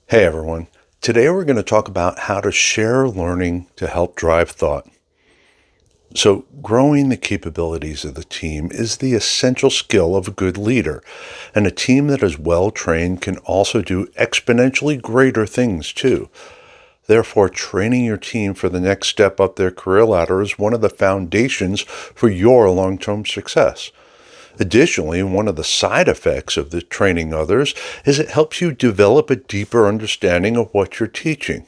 Hey everyone. Today we're going to talk about how to share learning to help drive thought. So, growing the capabilities of the team is the essential skill of a good leader, and a team that is well trained can also do exponentially greater things too. Therefore, training your team for the next step up their career ladder is one of the foundations for your long-term success. Additionally, one of the side effects of the training others is it helps you develop a deeper understanding of what you're teaching.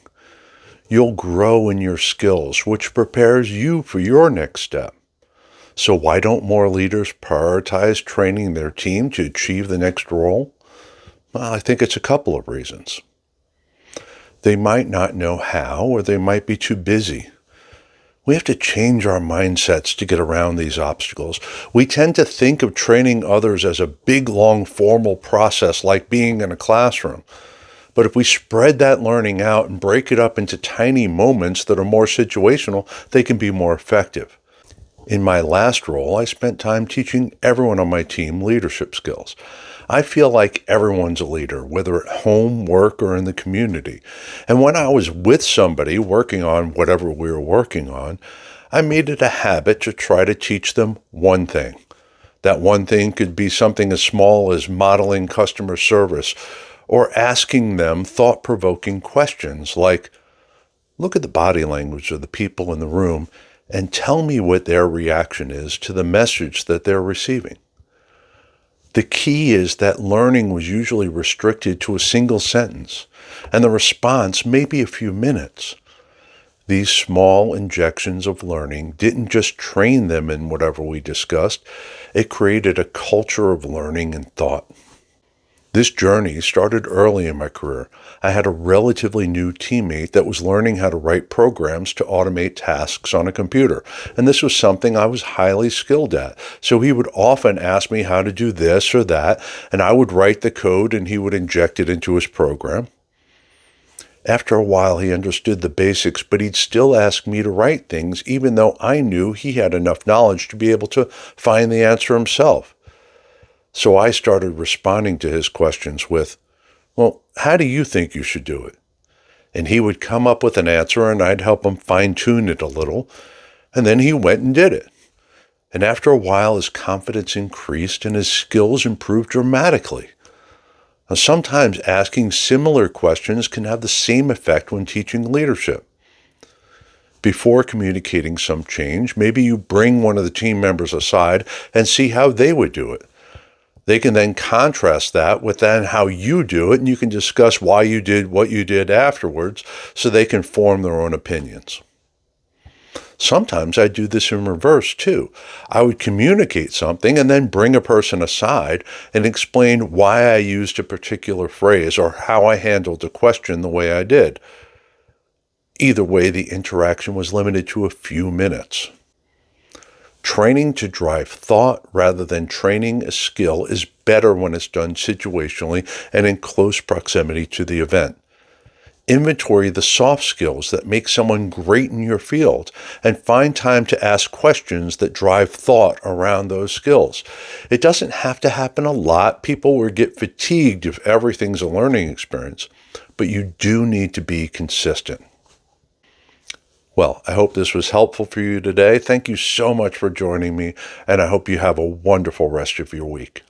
You'll grow in your skills, which prepares you for your next step. So why don't more leaders prioritize training their team to achieve the next role? Well, I think it's a couple of reasons. They might not know how, or they might be too busy. We have to change our mindsets to get around these obstacles. We tend to think of training others as a big, long, formal process like being in a classroom. But if we spread that learning out and break it up into tiny moments that are more situational, they can be more effective. In my last role, I spent time teaching everyone on my team leadership skills. I feel like everyone's a leader, whether at home, work, or in the community. And when I was with somebody working on whatever we were working on, I made it a habit to try to teach them one thing. That one thing could be something as small as modeling customer service or asking them thought-provoking questions like, look at the body language of the people in the room and tell me what their reaction is to the message that they're receiving. The key is that learning was usually restricted to a single sentence, and the response may be a few minutes. These small injections of learning didn't just train them in whatever we discussed, it created a culture of learning and thought. This journey started early in my career. I had a relatively new teammate that was learning how to write programs to automate tasks on a computer, and this was something I was highly skilled at. So he would often ask me how to do this or that, and I would write the code and he would inject it into his program. After a while, he understood the basics, but he'd still ask me to write things, even though I knew he had enough knowledge to be able to find the answer himself. So I started responding to his questions with, well, how do you think you should do it? And he would come up with an answer and I'd help him fine-tune it a little. And then he went and did it. And after a while, his confidence increased and his skills improved dramatically. Now, sometimes asking similar questions can have the same effect when teaching leadership. Before communicating some change, maybe you bring one of the team members aside and see how they would do it. They can then contrast that with then how you do it, and you can discuss why you did what you did afterwards so they can form their own opinions. Sometimes I do this in reverse too. I would communicate something and then bring a person aside and explain why I used a particular phrase or how I handled a question the way I did. Either way, the interaction was limited to a few minutes. Training to drive thought rather than training a skill is better when it's done situationally and in close proximity to the event. Inventory the soft skills that make someone great in your field and find time to ask questions that drive thought around those skills. It doesn't have to happen a lot. People will get fatigued if everything's a learning experience, but you do need to be consistent. Well, I hope this was helpful for you today. Thank you so much for joining me, and I hope you have a wonderful rest of your week.